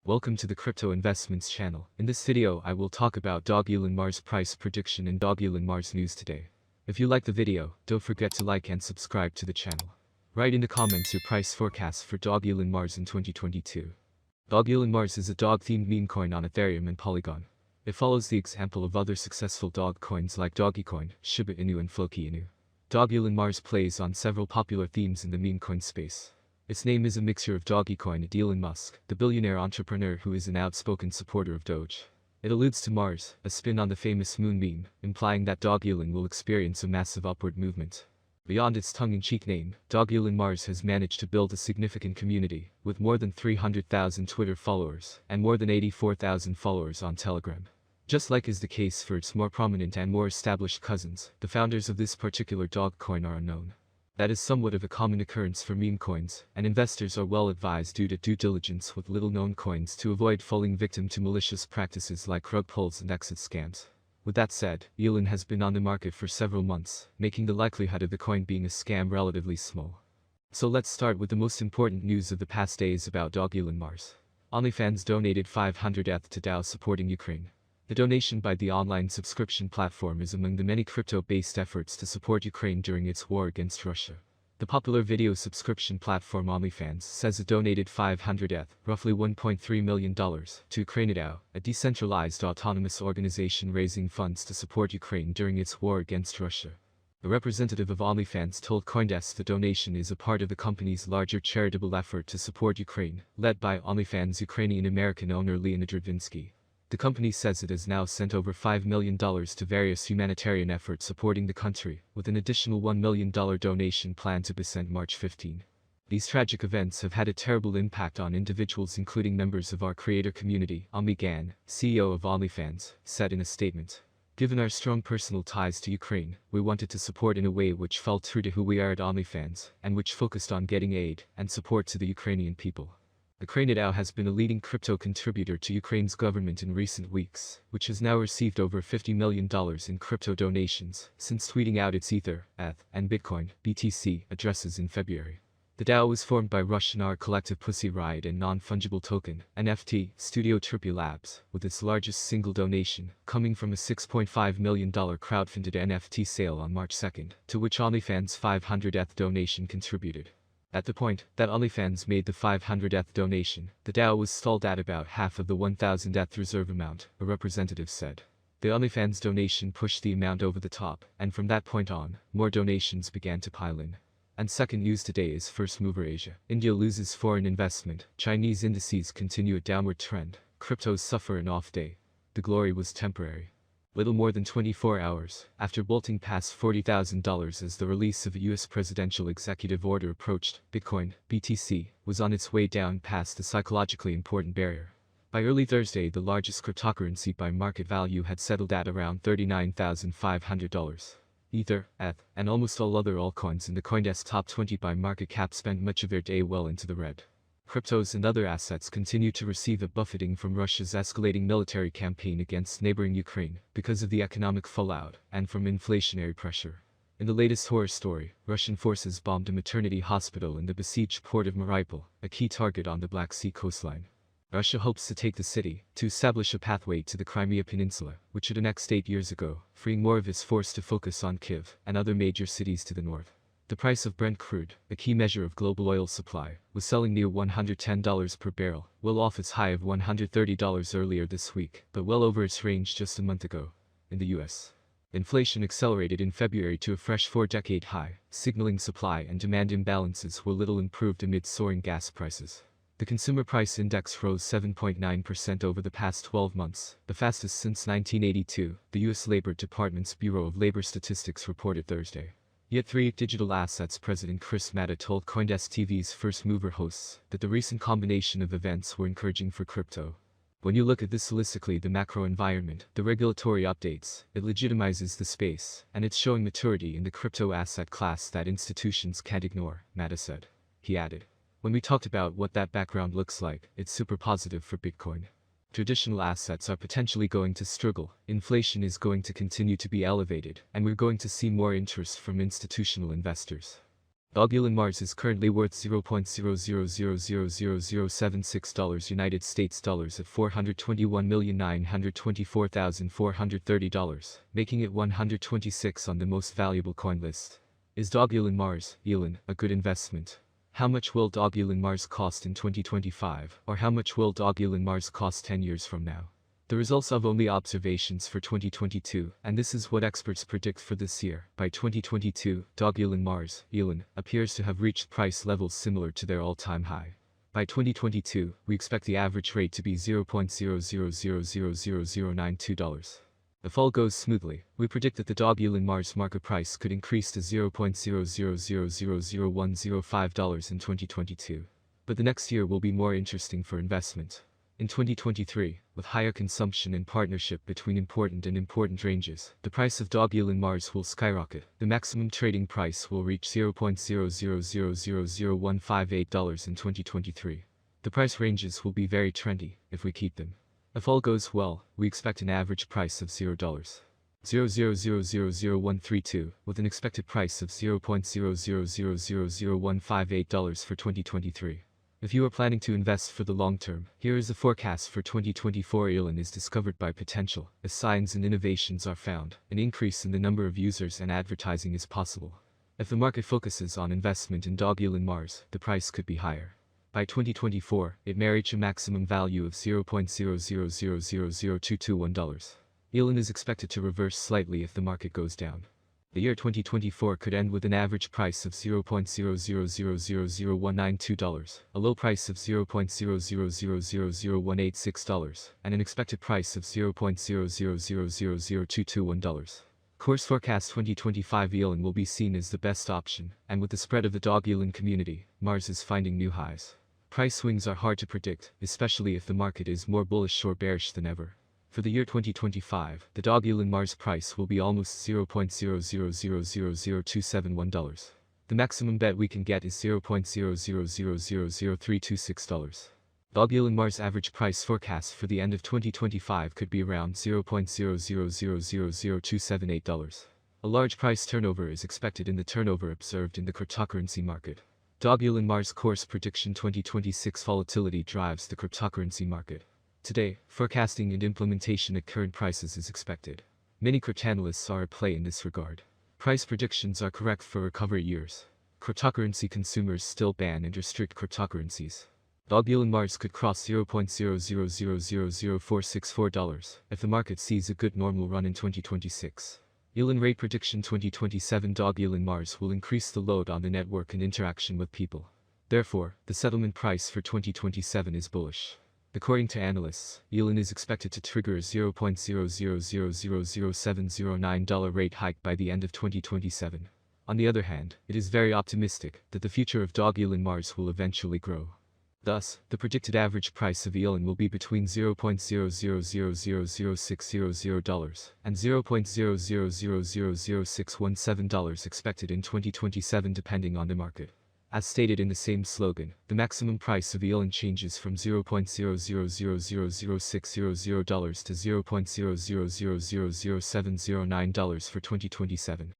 Welcome to the Crypto Investments channel. In this video, I will talk about dogelonmars price prediction and dogelonmars news today. If you like the video, don't forget to like and subscribe to the channel. Write in the comments your price forecast for dogelonmars in 2022. Dogelonmars is a dog-themed meme coin on Ethereum and Polygon. It follows the example of other successful dog coins like Dogecoin, Shiba Inu and Floki Inu. Dogelonmars plays on several popular themes in the meme coin space. Its name is a mixture of Dogecoin and Elon Musk, the billionaire entrepreneur who is an outspoken supporter of Doge. It alludes to Mars, a spin on the famous moon meme, implying that Dogelon will experience a massive upward movement. Beyond its tongue-in-cheek name, dogelonmars has managed to build a significant community, with more than 300,000 Twitter followers, and more than 84,000 followers on Telegram. Just like is the case for its more prominent and more established cousins, the founders of this particular dog coin are unknown. That is somewhat of a common occurrence for meme coins, and investors are well advised to do due diligence with little-known coins to avoid falling victim to malicious practices like rug pulls and exit scams. With that said, Elon has been on the market for several months, making the likelihood of the coin being a scam relatively small. So let's start with the most important news of the past days about dogelonmars. OnlyFans donated 500 ETH to DAO supporting Ukraine. The donation by the online subscription platform is among the many crypto-based efforts to support Ukraine during its war against Russia. The popular video subscription platform OnlyFans says it donated 500 ETH, roughly $1.3 million, to UkraineDAO, a decentralized autonomous organization raising funds to support Ukraine during its war against Russia. A representative of OnlyFans told CoinDesk the donation is a part of the company's larger charitable effort to support Ukraine, led by OnlyFans' Ukrainian-American owner Leonid Radvinsky. The company says it has now sent over $5 million to various humanitarian efforts supporting the country, with an additional $1 million donation planned to be sent March 15. These tragic events have had a terrible impact on individuals including members of our creator community, Ami Gan, CEO of OnlyFans, said in a statement. Given our strong personal ties to Ukraine, we wanted to support in a way which felt true to who we are at OnlyFans, and which focused on getting aid and support to the Ukrainian people. UkraineDAO has been a leading crypto contributor to Ukraine's government in recent weeks, which has now received over $50 million in crypto donations since tweeting out its Ether, ETH, and Bitcoin (BTC) addresses in February. The DAO was formed by Russian R Collective Pussy Riot and non-fungible token (NFT) Studio Trippy Labs, with its largest single donation coming from a $6.5 million crowdfunded NFT sale on March 2, to which OnlyFans' 500 ETH donation contributed. At the point that OnlyFans made the 500 ETH donation, the DAO was stalled at about half of the 1,000 ETH reserve amount, a representative said. The OnlyFans donation pushed the amount over the top, and from that point on, more donations began to pile in. And second news today is First Mover Asia. India loses foreign investment, Chinese indices continue a downward trend, cryptos suffer an off day. The glory was temporary. Little more than 24 hours after bolting past $40,000 as the release of a US presidential executive order approached, Bitcoin, BTC, was on its way down past the psychologically important barrier. By early Thursday, the largest cryptocurrency by market value had settled at around $39,500. Ether, ETH, and almost all other altcoins in the CoinDesk top 20 by market cap spent much of their day well into the red. Cryptos and other assets continue to receive a buffeting from Russia's escalating military campaign against neighboring Ukraine because of the economic fallout and from inflationary pressure. In the latest horror story, Russian forces bombed a maternity hospital in the besieged port of Mariupol, a key target on the Black Sea coastline. Russia hopes to take the city to establish a pathway to the Crimea Peninsula, which it annexed 8 years ago, freeing more of its force to focus on Kyiv and other major cities to the north. The price of Brent crude, a key measure of global oil supply, was selling near $110 per barrel, well off its high of $130 earlier this week, but well over its range just a month ago. In the US, inflation accelerated in February to a fresh 4-decade high, signaling supply and demand imbalances were little improved amid soaring gas prices. The consumer price index rose 7.9% over the past 12 months, the fastest since 1982, the U.S. Labor Department's Bureau of Labor Statistics reported Thursday. Yet three digital assets president Chris Matta told CoinDesk TV's First Mover hosts that the recent combination of events were encouraging for crypto. When you look at this holistically, the macro environment, the regulatory updates, it legitimizes the space, and it's showing maturity in the crypto asset class that institutions can't ignore, Matta said. He added, when we talked about what that background looks like, it's super positive for Bitcoin. Traditional assets are potentially going to struggle, inflation is going to continue to be elevated, and we're going to see more interest from institutional investors. Dogelon Mars is currently worth $0.0000076 United States dollars at $421,924,430, making it 126 on the most valuable coin list. Is Dogelon Mars, Elon, a good investment? How much will Dogelon Mars cost in 2025, or how much will Dogelon Mars cost 10 years from now? The results of only observations for 2022, and this is what experts predict for this year. By 2022, Dogelon Mars, Elon, appears to have reached price levels similar to their all-time high. By 2022, we expect the average rate to be $0.0000092. If all goes smoothly, we predict that the Dogelon Mars market price could increase to $0.000000105 in 2022. But the next year will be more interesting for investment. In 2023, with higher consumption and partnership between important ranges, the price of Dogelon Mars will skyrocket. The maximum trading price will reach $0.000000158 in 2023. The price ranges will be very trendy if we keep them. If all goes well, we expect an average price of $0.000000132, with an expected price of $0.000000158 for 2023. If you are planning to invest for the long term, here is the forecast for 2024. Elon is discovered by potential. As science and innovations are found, an increase in the number of users and advertising is possible. If the market focuses on investment in Dogelon Mars, the price could be higher. By 2024, it may reach a maximum value of $0.0000221. Elon is expected to reverse slightly if the market goes down. The year 2024 could end with an average price of $0.000000192, a low price of $0.000000186, and an expected price of $0.000000221. Course forecast 2025. Elon will be seen as the best option, and with the spread of the Dogelon community, Mars is finding new highs. Price swings are hard to predict, especially if the market is more bullish or bearish than ever. For the year 2025, the Dogelon Mars price will be almost $0.000000271. The maximum bet we can get is $0.000000326. Dogelon Mars average price forecast for the end of 2025 could be around $0.000000278. A large price turnover is expected in the turnover observed in the cryptocurrency market. Dogelon Mars course prediction 2026 volatility drives the cryptocurrency market. Today, forecasting and implementation at current prices is expected. Many cryptanalysts are at play in this regard. Price predictions are correct for recovery years. Cryptocurrency consumers still ban and restrict cryptocurrencies. Dogelon Mars could cross $0.0000464 if the market sees a good normal run in 2026. Elon rate prediction 2027. Dogelon Mars will increase the load on the network and interaction with people. Therefore, the settlement price for 2027 is bullish. According to analysts, Elon is expected to trigger a $0.0000709 rate hike by the end of 2027. On the other hand, it is very optimistic that the future of Dogelon Mars will eventually grow. Thus, the predicted average price of Elon will be between $0.0000600 and $0.0000617 expected in 2027 depending on the market. As stated in the same slogan, the maximum price of Elon changes from $0.0000600 to $0.0000709 for 2027.